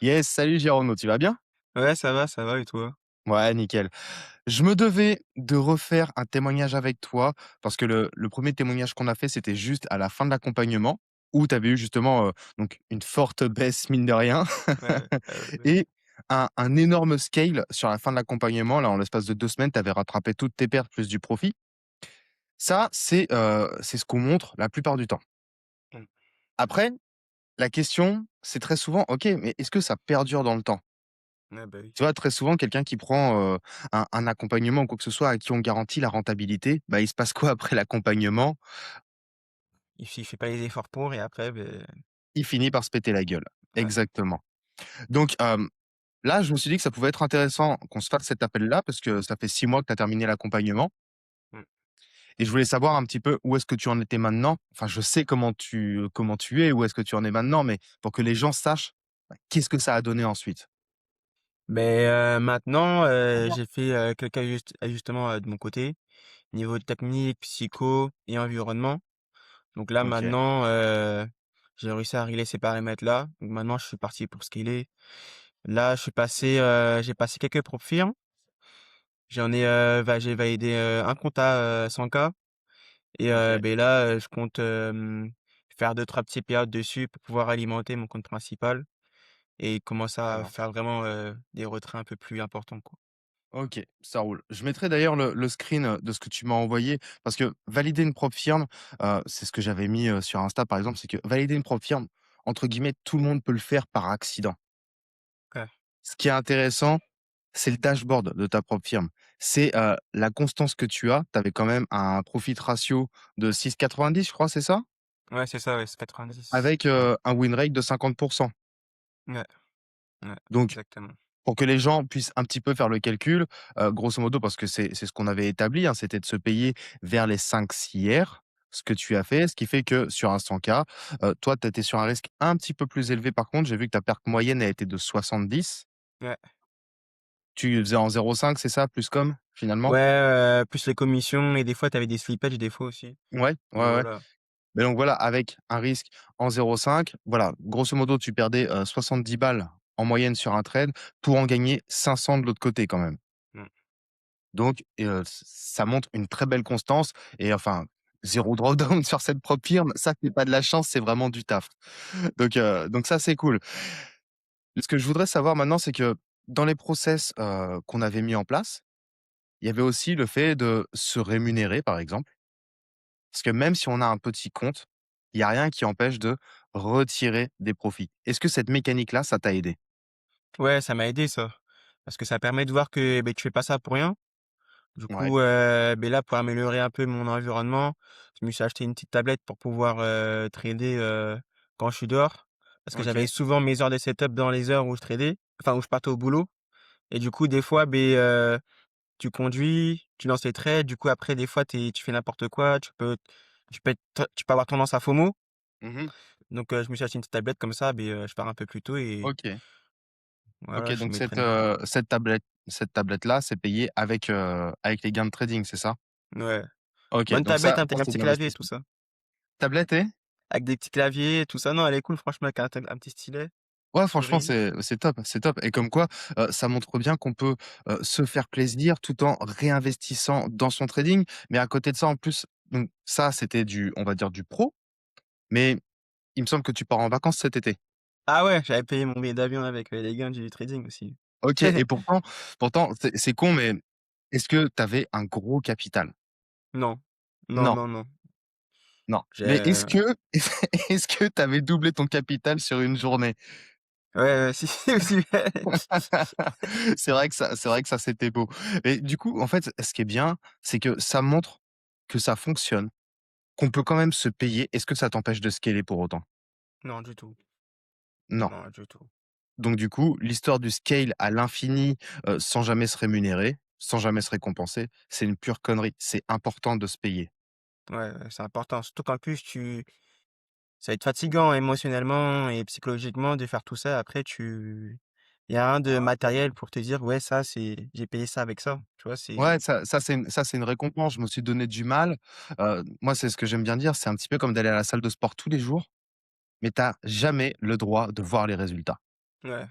Yes, salut Gironno, tu vas bien? Ouais, ça va et toi? Ouais, nickel. Je me devais de refaire un témoignage avec toi parce que le 1er témoignage qu'on a fait, c'était juste à la fin de l'accompagnement où tu avais eu justement, donc une forte baisse mine de rien Ouais. et un énorme scale sur la fin de l'accompagnement. Là, en l'espace de 2 semaines, tu avais rattrapé toutes tes pertes plus du profit. Ça, c'est ce qu'on montre la plupart du temps. Mmh. Après, la question, c'est très souvent: «OK, mais est-ce que ça perdure dans le temps?» Ouais, bah, oui. Tu vois, très souvent, quelqu'un qui prend, un accompagnement ou quoi que ce soit, à qui on garantit la rentabilité, bah, il se passe quoi après l'accompagnement? Il fait pas les efforts pour et après, beh, Il finit par se péter la gueule. ouais. Exactement. Donc, là, je me suis dit que ça pouvait être intéressant qu'on se fasse cet appel-là parce que ça fait 6 mois que tu as terminé l'accompagnement Mmh. et je voulais savoir un petit peu où est-ce que tu en étais maintenant? Enfin, je sais comment tu es, où est-ce que tu en es maintenant, mais pour que les gens sachent, bah, qu'est-ce que ça a donné ensuite? Mais, maintenant, j'ai fait, quelques ajustements, de mon côté, niveau technique, psycho et environnement. Donc là, OK, maintenant, j'ai réussi à régler ces paramètres-là. Donc maintenant, je suis parti pour scaler. Là, j'ai passé quelques propres firmes. J'ai validé, un compte à, 100 K. Et OK, beh, là, je compte, faire 2-3 petits payouts dessus pour pouvoir alimenter mon compte principal et commencer ça à marche. faire vraiment, des retraits un peu plus importants, quoi. OK, ça roule. Je mettrai d'ailleurs le screen, de ce que tu m'as envoyé parce que valider une propre firme, c'est ce que j'avais mis, sur Insta par exemple, c'est que valider une propre firme, entre guillemets, «tout le monde peut le faire par accident». Ouais. Ce qui est intéressant, c'est le dashboard de ta propre firme. C'est, la constance que tu as. Tu avais quand même un profit ratio de 6,90 je crois, c'est ça? Ouais, c'est ça, ouais, c'est 90. Avec, Ouais. un win rate de 50. Ouais, ouais, Donc exactement. pour que les gens puissent un petit peu faire le calcul, grosso modo, parce que c'est ce qu'on avait établi, hein, c'était de se payer vers les 5-6 R, ce que tu as fait, ce qui fait que sur un 100 K, toi, tu étais sur un risque un petit peu plus élevé par contre. J'ai vu que ta perte moyenne a été de 70. Ouais. Tu faisais en 0,5, c'est ça, plus com, finalement? Ouais, plus les commissions et des fois, tu avais des slippages des fois aussi. Ouais, Mais ouais, ouais. voilà. Mais donc voilà, avec un risque en 0,5, voilà, grosso modo, tu perdais, 70 balles en moyenne sur un trade pour en gagner 500 de l'autre côté quand même. Mmh. Donc ça montre une très belle constance et enfin, 0 drawdown sur cette propre firme, ça c'est pas de la chance, c'est vraiment du taf. Donc ça, c'est cool. Ce que je voudrais savoir maintenant, c'est que dans les process, qu'on avait mis en place, il y avait aussi le fait de se rémunérer, par exemple. Parce que même si on a un petit compte, il y a rien qui empêche de retirer des profits. Est-ce que cette mécanique-là, ça t'a aidé? Ouais, ça m'a aidé ça, parce que ça permet de voir que, beh, tu fais pas ça pour rien. Du Ouais, coup, beh, là, pour améliorer un peu mon environnement, je me suis acheté une petite tablette pour pouvoir, trader, quand je suis dehors. Parce que j'avais OK. souvent mes heures de setup dans les heures où je tradais, enfin où je partais au boulot et du coup, des fois, beh, tu conduis, tu lances tes trades, du coup, après, des fois, tu fais n'importe quoi, tu peux avoir tendance à FOMO. Mmh. Donc je me suis acheté une petite tablette comme ça, beh, je pars un peu plus tôt et OK. OK, voilà, je fais donc mes cette, trades nickel. cette tablette-là, c'est payé avec les gains de trading, c'est ça? Ouais. OK, Bonne donc tablette, hein, ça, avec un c'est petit de clavier et tout l'investissement. ça. Tablette et? Avec des petits claviers et tout ça. Non, elle est cool franchement avec un petit stylet, Ouais, franchement, souris. c'est top, c'est top et comme quoi, ça montre bien qu'on peut, se faire plaisir tout en réinvestissant dans son trading. Mais à côté de ça, en plus, donc ça, c'était du on va dire du pro, mais il me semble que tu pars en vacances cet été? Ah ouais, j'avais payé mon billet d'avion avec, les gains du trading aussi. OK et pourtant, c'est con, mais est-ce que tu avais un gros capital? Non. Non, Non, non, non. non, mais est-ce J'ai que est-ce que tu avais doublé ton capital sur une journée? Ouais, ouais, si, si aussi. C'est vrai que ça, c'était beau et du coup, en fait, ce qui est bien, c'est que ça montre que ça fonctionne, qu'on peut quand même se payer. Est-ce que ça t'empêche de scaler pour autant? Non, du tout. Non. Non, du tout. Donc du coup, l'histoire du scale à l'infini, sans jamais se rémunérer, sans jamais se récompenser, c'est une pure connerie. C'est important de se payer. Ouais, ouais, c'est important. Surtout qu'en plus ça va être fatigant émotionnellement et psychologiquement de faire tout ça. Après il y a rien de matériel pour te dire: «Ouais, ça c'est j'ai payé ça avec ça». Tu vois? Ouais, C'est ça c'est une récompense. Je me suis donné du mal. Moi, c'est ce que j'aime bien dire, c'est un petit peu comme d'aller à la salle de sport tous les jours, mais tu as jamais le droit de voir les résultats. Ouais.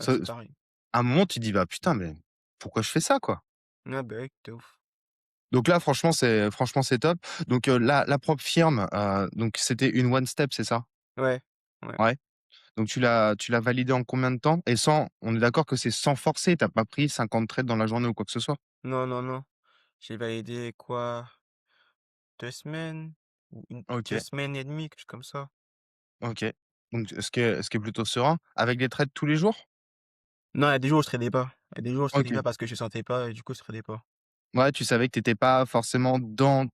Ouais, Ce c'est pareil. À un moment, tu te dis: «Bah, putain, mais pourquoi je fais ça, quoi?» Ouais, bah, oui, de ouf. Donc là, franchement, c'est top. Donc la propre firme, donc c'était une one step, c'est ça? Ouais, ouais. Ouais. Donc tu l'as validé en combien de temps? Et sans on est d'accord que c'est sans forcer, tu as pas pris 50 trades dans la journée ou quoi que ce soit? Non, non, non. J'ai validé quoi? 2 semaines? Ou une 2 OK, semaines et demie, quelque chose comme ça. OK. Donc ce qui est plutôt serein. Avec des trades tous les jours? Non, il y a des jours où je tradais pas. Il y a des jours où je tradais OK. pas parce que je sentais pas et du coup, je tradais pas. Ouais, tu savais que tu étais pas forcément dans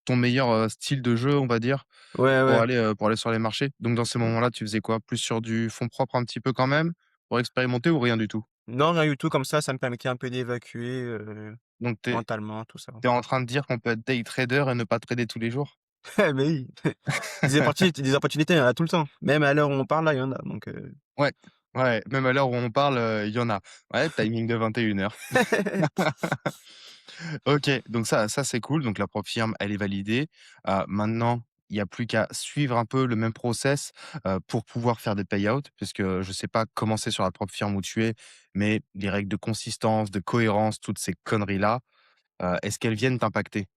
ton meilleur, style de jeu, on va dire, Ouais, ouais. pour aller sur les marchés. Donc dans ces Mmh. moments-là, tu faisais quoi? Plus sur du fonds propres un petit peu quand même, pour expérimenter ou rien du tout? Non, rien du tout, comme ça me permettait un peu d'évacuer, Donc tu es mentalement, tout ça. en train de dire qu'on peut être day trader et ne pas trader tous les jours? Mais oui, des opportunités, il y en a tout le temps. Même à l'heure où on parle là, il y en a donc Ouais, ouais, même à l'heure où on parle, il y en a. Ouais, timing de 21:00. OK, donc ça c'est cool, donc la propre firme, elle est validée. Maintenant, il y a plus qu'à suivre un peu le même process, pour pouvoir faire des payouts, puisque je sais pas comment c'est sur la propre firme où tu es, mais les règles de consistance, de cohérence, toutes ces conneries-là, est-ce qu'elles viennent t'impacter?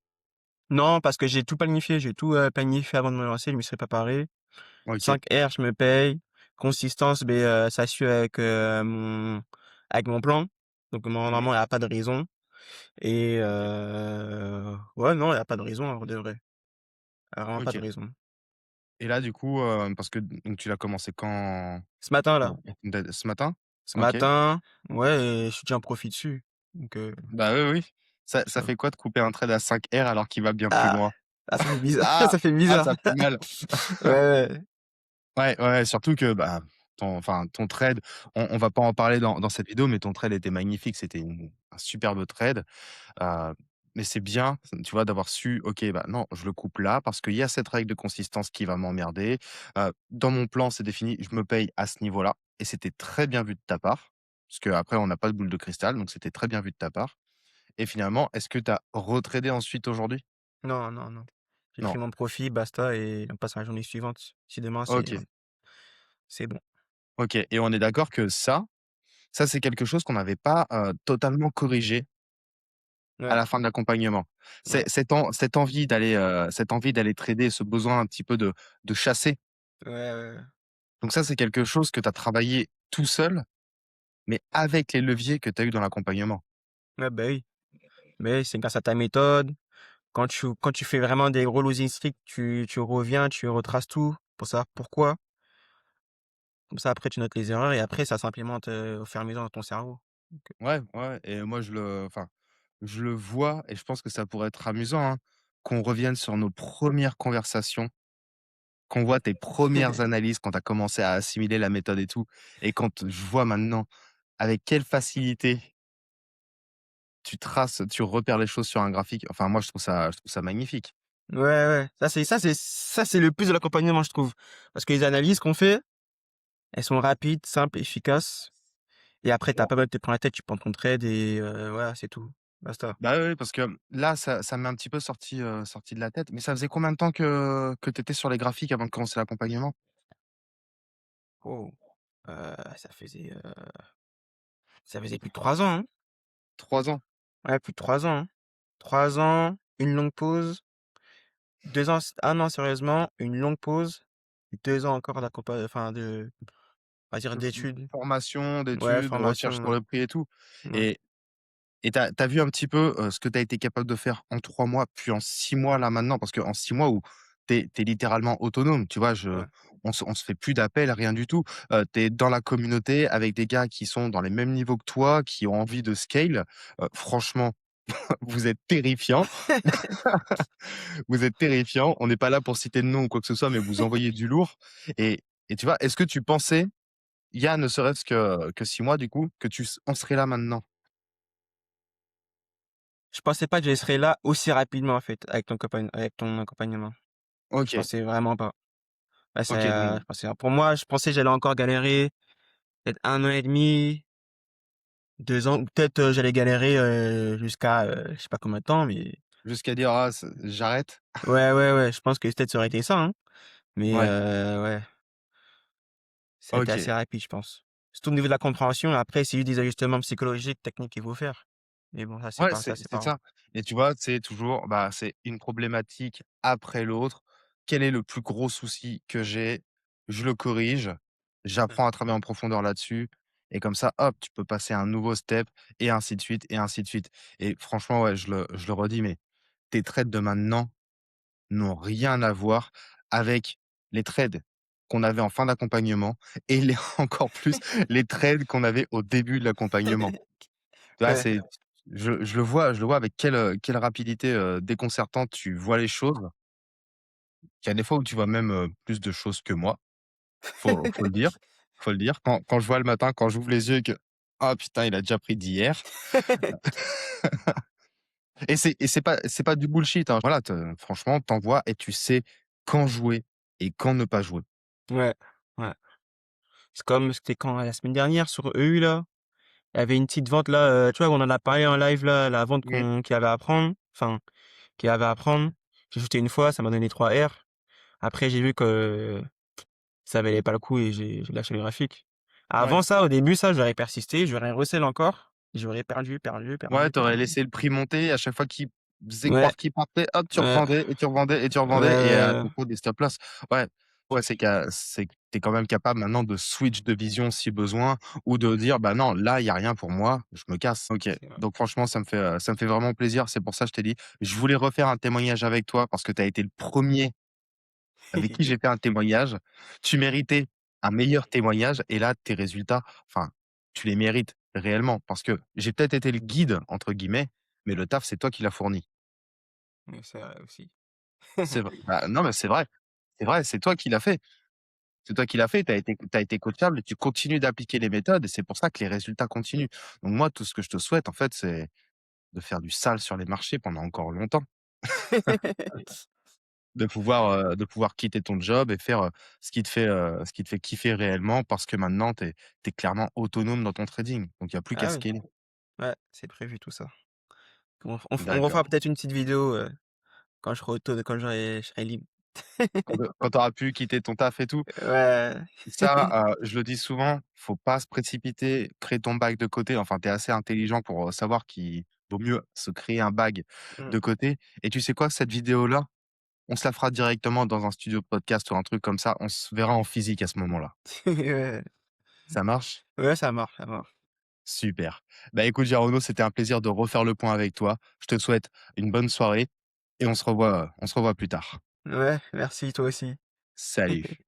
Non, parce que j'ai tout planifié, planifié avant de me lancer, je me serais préparé. OK, 5 R, je me paye. Consistance, beh, ça suit avec mon plan. Donc mmh, normalement, il y a pas de raison et ouais, non, il y a pas de raison, en vrai de vrai. Il y a vraiment pas de OK. raison. Et là, du coup, parce que donc tu l'as commencé quand? Ce matin là, Ce matin? ce OK. matin, ouais et je suis déjà en profit dessus. Donc Bah, oui, oui. Ça ça fait quoi de couper un trade à 5 R alors qu'il va bien plus ah! loin? Ah, ça fait bizarre, Ah! ça fait Ah, bizarre. ça fait mal. Ouais, ouais. Ouais, ouais, ouais, surtout que, bah, ton trade, on va pas en parler dans cette vidéo, mais ton trade était magnifique. C'était un superbe trade, heu, mais c'est bien, tu vois, d'avoir su: «OK, bah, non, je le coupe là parce qu'il y a cette règle de consistance qui va m'emmerder. Dans mon plan, c'est défini, je me paye à ce niveau-là» et c'était très bien vu de ta part, parce qu'après on n'a pas de boule de cristal, donc c'était très bien vu de ta part et finalement, est-ce que tu as retradé ensuite aujourd'hui? Non, non, non. J'ai Non. pris mon profit, basta et on passe à la journée suivante. Si demain OK, c'est bon. OK et on est d'accord que ça, c'est quelque chose qu'on n'avait pas, totalement corrigé à Ouais, la fin de l'accompagnement. ouais, C'est cette envie d'aller trader, ce besoin un petit peu de chasser. ouais, ouais, ouais. Donc ça, c'est quelque chose que tu as travaillé tout seul, mais avec les leviers que tu as eu dans l'accompagnement. Ouais, bah, oui. Mais c'est grâce à ta méthode. Quand tu fais vraiment des gros losing streaks, tu reviens, tu retraces tout pour savoir pourquoi. Comme ça, après, tu notes les erreurs et après, ça s'implémente, au fur et à mesure dans ton cerveau. Donc, Ouais, ouais et moi je le vois et je pense que ça pourrait être amusant, hein, qu'on revienne sur nos premières conversations, qu'on voit tes premières analyses quand tu as commencé à assimiler la méthode et tout et quand je vois maintenant avec quelle facilité tu repères les choses sur un graphique. Enfin, moi, je trouve ça magnifique. ouais, ouais, ça c'est le plus de l'accompagnement, je trouve. Parce que les analyses qu'on fait, elles sont rapides, simples, efficaces et après, t'as pas besoin de te prendre la tête, tu prends ton trade et voilà, c'est tout. Basta. Bah, oui, oui, parce que là, ça m'est un petit peu sorti de la tête. Mais ça faisait combien de temps que tu étais sur les graphiques avant de commencer l'accompagnement? Oh, ça faisait plus de 3 ans, hein. 3 ans? Ouais, plus de 3 ans, hein. 3 ans, une longue pause, 2 ans, 1 an sérieusement, une longue pause, 2 ans encore enfin on va dire De d'études. formation, Ouais, d'études, de recherche sur formation, le prix et tout. ouais. Ouais. Et tu as vu un petit peu, ce que tu as été capable de faire en 3 mois, puis en 6 mois là maintenant? Parce qu'en 6 mois où tu es littéralement autonome, tu vois? Ouais. On se fait plus d'appels, rien du tout. Tu es dans la communauté avec des gars qui sont dans les mêmes niveaux que toi, qui ont envie de scale. Franchement, vous êtes terrifiants. Vous êtes terrifiants. On n'est pas là pour citer de nom ou quoi que ce soit, mais vous envoyez du lourd et tu vois, est-ce que tu pensais, il y a ne serait-ce que 6 mois du coup, que tu s en serais là maintenant? Je pensais pas que je serais là aussi rapidement, en fait, avec ton accompagnement. Je OK, pensais vraiment pas. Bah, OK, je donc pensais pour moi, je pensais que j'allais encore galérer peut-être 1 an et demi, 2 ans ou peut-être, j'allais galérer, jusqu'à, je sais pas combien de temps, mais jusqu'à dire: «Ah c j'arrête». ouais, ouais, ouais, je pense que peut-être ça aurait été ça, hein. Mais Ouais, ouais, ça a été OK, assez rapide, je pense. surtout au niveau de la compréhension. Après, c'est juste des ajustements psychologiques, techniques qu'il faut faire. Mais bon, ça, c'est Ouais, pas ça, c'est c'est pas grave. ça et tu vois, c'est toujours, bah, c'est une problématique après l'autre. Quel est le plus gros souci que j'ai? Je le corrige, Mmh. j'apprends à travailler en profondeur là-dessus et comme ça, hop, tu peux passer à un nouveau step et ainsi de suite et ainsi de suite et franchement, ouais, je le redis, mais tes trades de maintenant n'ont rien à voir avec les trades qu'on avait en fin d'accompagnement et les encore plus les trades qu'on avait au début de l'accompagnement. Tu vois, Ouais. c'est je le vois avec quelle rapidité, déconcertante tu vois les choses. Il y a des fois où tu vois même, plus de choses que moi, faut le dire, faut le dire. Quand je vois le matin, quand j'ouvre les yeux et que: «Ah putain, il a déjà pris d'hier» et c'est pas du bullshit, hein. Voilà, franchement, tu envoies et tu sais quand jouer et quand ne pas jouer. Ouais, ouais. C'est comme c'était quand? La semaine dernière sur EU là, il y avait une petite vente là, tu vois, on en a parlé en live là, la vente Mmh. qu'il y avait à prendre, enfin, qu'il y avait à prendre. J'ai shooté une fois, ça m'a donné 3 R. Après j'ai vu que ça valait pas le coup et j'ai lâché le graphique. Ouais. Avant ça, au début, ça, j'aurais persisté, j'aurais resell encore, j'aurais perdu, perdu, Ouais, perdu, tu aurais perdu. laissé le prix monter, à chaque fois qu'il faisait Ouais, croire qu'il partait, hop, tu ouais, revendais et tu revendais et tu ouais, revendais et à ouais, propos des stop loss. Ouais, ouais, c'est que tu es quand même capable maintenant de switch de vision si besoin ou de dire: «Bah non, là, il y a rien pour moi, je me casse». OK, c'est vrai. donc franchement, ça me fait vraiment plaisir. C'est pour ça, que je t'ai dit, je voulais refaire un témoignage avec toi parce que tu as été le premier avec qui j'ai fait un témoignage. Tu méritais un meilleur témoignage et là, tes résultats, enfin, tu les mérites réellement parce que j'ai peut-être été «le guide» entre guillemets, mais le taf, c'est toi qui l'as fourni. Ouais, c'est vrai aussi. C'est vrai. Bah, non, mais c'est vrai, c'est toi qui l'as fait. C'est toi qui l'as fait, tu as été coachable et tu continues d'appliquer les méthodes et c'est pour ça que les résultats continuent. Donc moi, tout ce que je te souhaite, en fait, c'est de faire du sale sur les marchés pendant encore longtemps. De pouvoir quitter ton job et faire, ce qui te fait kiffer réellement parce que maintenant tu es clairement autonome dans ton trading. Donc il y a plus qu'à Ah oui, scaler. ouais, c'est prévu tout ça. On refera D'accord. peut-être une petite vidéo, quand je serai libre. Quand tu auras pu quitter ton taf et tout. Ouais. Ça, je le dis souvent, faut pas se précipiter, crée ton bag de côté. Enfin, tu es assez intelligent pour, savoir qu'il vaut mieux se créer un bag Mmh. de côté et tu sais quoi? Cette vidéo-là, on se la fera directement dans un studio de podcast ou un truc comme ça. On se verra en physique à ce moment-là. Ouais. Ça marche? Ouais, ça marche, ça marche. Super. Bah, écoute, Jeronimo, c'était un plaisir de refaire le point avec toi. Je te souhaite une bonne soirée et on se revoit plus tard. Ouais, merci, toi aussi. Salut.